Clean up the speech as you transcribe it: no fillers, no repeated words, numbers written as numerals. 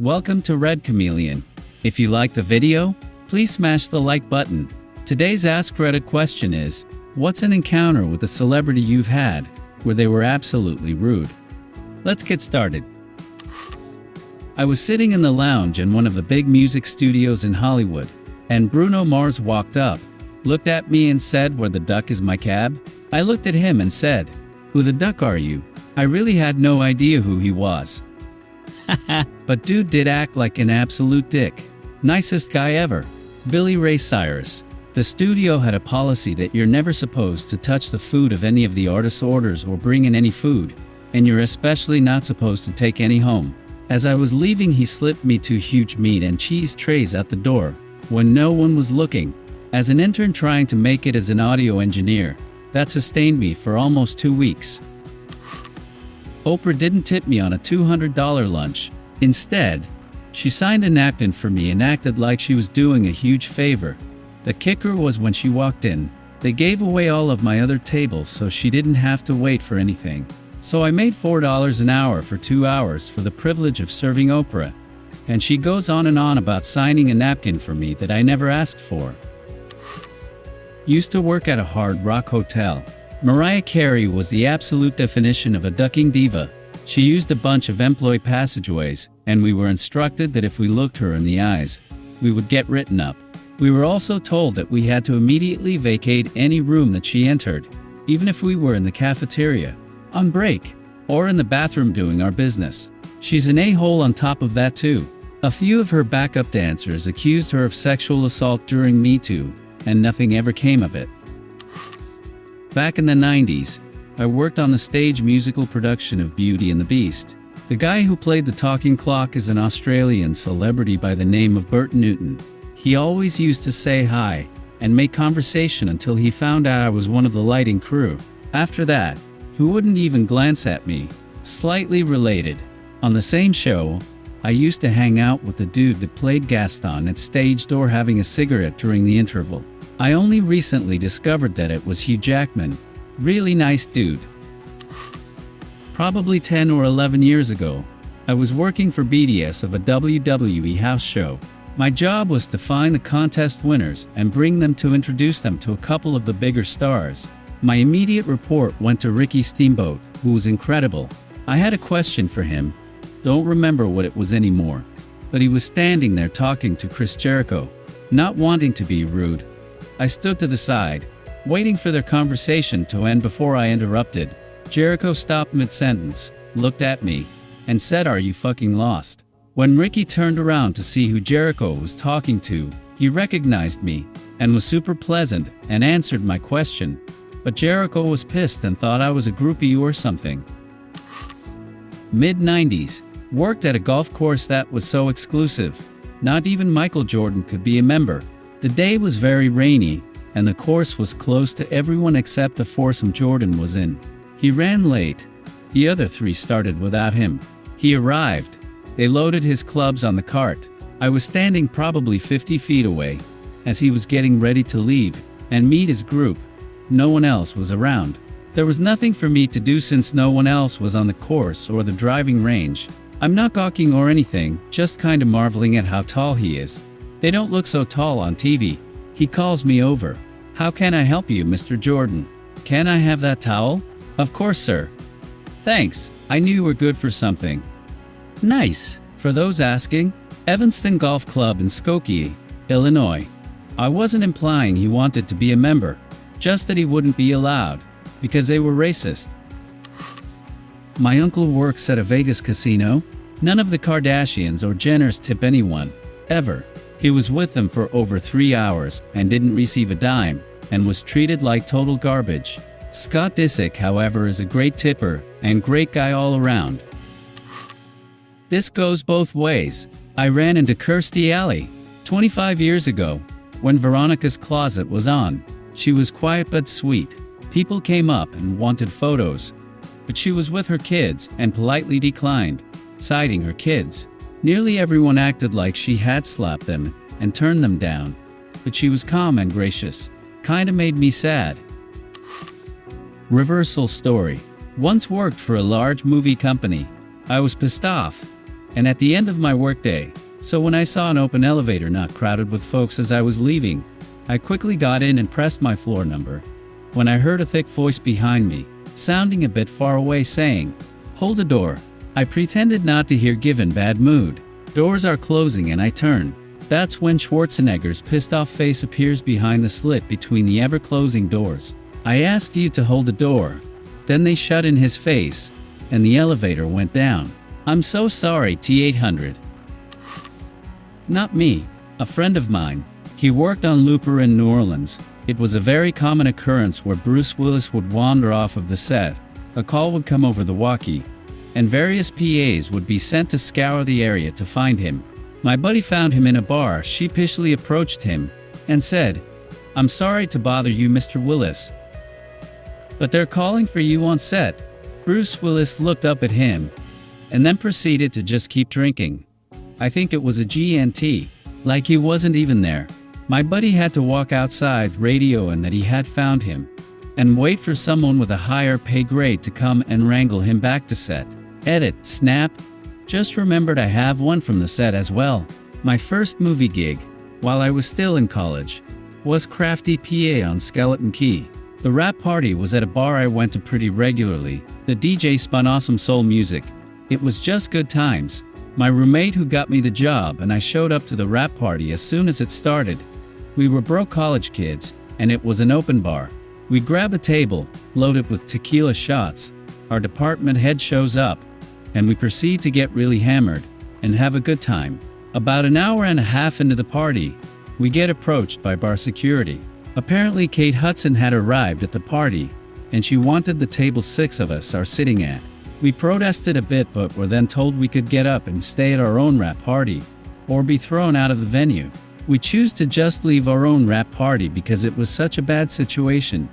Welcome to Red Chameleon. If you like the video, please smash the like button. Today's AskReddit question is, what's an encounter with a celebrity you've had where they were absolutely rude? Let's get started. I was sitting in the lounge in one of the big music studios in Hollywood, and Bruno Mars walked up, looked at me and said, "Where the duck is my cab?" I looked at him and said, "Who the duck are you?" I really had no idea who he was. But dude did act like an absolute dick. Nicest guy ever. Billy Ray Cyrus. The studio had a policy that you're never supposed to touch the food of any of the artists' orders or bring in any food, and you're especially not supposed to take any home. As I was leaving, he slipped me 2 huge meat and cheese trays out the door, when no one was looking. As an intern trying to make it as an audio engineer, that sustained me for almost 2 weeks. Oprah didn't tip me on a $200 lunch. Instead, she signed a napkin for me and acted like she was doing a huge favor. The kicker was when she walked in, they gave away all of my other tables so she didn't have to wait for anything. So I made $4 an hour for 2 hours for the privilege of serving Oprah. And she goes on and on about signing a napkin for me that I never asked for. Used to work at a Hard Rock hotel. Mariah Carey was the absolute definition of a ducking diva. She used a bunch of employee passageways, and we were instructed that if we looked her in the eyes, we would get written up. We were also told that we had to immediately vacate any room that she entered, even if we were in the cafeteria, on break, or in the bathroom doing our business. She's an a-hole on top of that too. A few of her backup dancers accused her of sexual assault during Me Too, and nothing ever came of it. Back in the 90s, I worked on the stage musical production of Beauty and the Beast. The guy who played the talking clock is an Australian celebrity by the name of Bert Newton. He always used to say hi and make conversation until he found out I was one of the lighting crew. After that, he wouldn't even glance at me. Slightly related. On the same show, I used to hang out with the dude that played Gaston at stage door having a cigarette during the interval. I only recently discovered that it was Hugh Jackman. Really nice dude. Probably 10 or 11 years ago, I was working for BDS of a WWE house show. My job was to find the contest winners and bring them to introduce them to a couple of the bigger stars. My immediate report went to Ricky Steamboat, who was incredible. I had a question for him. Don't remember what it was anymore. But he was standing there talking to Chris Jericho. Not wanting to be rude, I stood to the side, waiting for their conversation to end before I interrupted. Jericho stopped mid-sentence, looked at me, and said, "Are you fucking lost?" When Ricky turned around to see who Jericho was talking to, he recognized me, and was super pleasant, and answered my question. But Jericho was pissed and thought I was a groupie or something. Mid-90s, worked at a golf course that was so exclusive. Not even Michael Jordan could be a member. The day was very rainy, and the course was closed to everyone except the foursome Jordan was in. He ran late. The other 3 started without him. He arrived. They loaded his clubs on the cart. I was standing probably 50 feet away, as he was getting ready to leave and meet his group. No one else was around. There was nothing for me to do since no one else was on the course or the driving range. I'm not gawking or anything, just kinda marveling at how tall he is. They don't look so tall on TV. He calls me over. "How can I help you, Mr. Jordan? Can I have that towel?" "Of course, sir." "Thanks, I knew you were good for something." Nice. For those asking, Evanston Golf Club in Skokie, Illinois. I wasn't implying he wanted to be a member, just that he wouldn't be allowed, because they were racist. My uncle works at a Vegas casino. None of the Kardashians or Jenners tip anyone, ever. He was with them for over 3 hours and didn't receive a dime, and was treated like total garbage. Scott Disick, however, is a great tipper and great guy all around. This goes both ways. I ran into Kirstie Alley 25 years ago, when Veronica's Closet was on. She was quiet but sweet. People came up and wanted photos, but she was with her kids and politely declined, citing her kids. Nearly everyone acted like she had slapped them and turned them down, but she was calm and gracious. Kinda made me sad. Reversal story. Once worked for a large movie company. I was pissed off. and at the end of my workday. So when I saw an open elevator not crowded with folks as I was leaving, I quickly got in and pressed my floor number. When I heard a thick voice behind me, sounding a bit far away, saying, "Hold the door." I pretended not to hear, given bad mood. Doors are closing and I turn. That's when Schwarzenegger's pissed off face appears behind the slit between the ever-closing doors. "I asked you to hold the door." Then they shut in his face, and the elevator went down. "I'm so sorry, T-800. Not me. A friend of mine. He worked on Looper in New Orleans. It was a very common occurrence where Bruce Willis would wander off of the set. A call would come over the walkie, and various PAs would be sent to scour the area to find him. My buddy found him in a bar, sheepishly approached him, and said, "I'm sorry to bother you, Mr. Willis, but they're calling for you on set." Bruce Willis looked up at him, and then proceeded to just keep drinking. I think it was a GNT, like he wasn't even there. My buddy had to walk outside, radio and that he had found him, and wait for someone with a higher pay grade to come and wrangle him back to set. Edit, snap. Just remembered I have one from the set as well. My first movie gig, while I was still in college, was crafty PA on Skeleton Key. The rap party was at a bar I went to pretty regularly. The DJ spun awesome soul music. It was just good times. My roommate who got me the job and I showed up to the rap party as soon as it started. We were broke college kids, and it was an open bar. We grab a table, load it with tequila shots. Our department head shows up, and we proceed to get really hammered and have a good time. About an hour and a half into the party, we get approached by bar security. Apparently Kate Hudson had arrived at the party, and she wanted the table 6 of us are sitting at. We protested a bit, but were then told we could get up and stay at our own rap party, or be thrown out of the venue. We choose to just leave our own rap party because it was such a bad situation.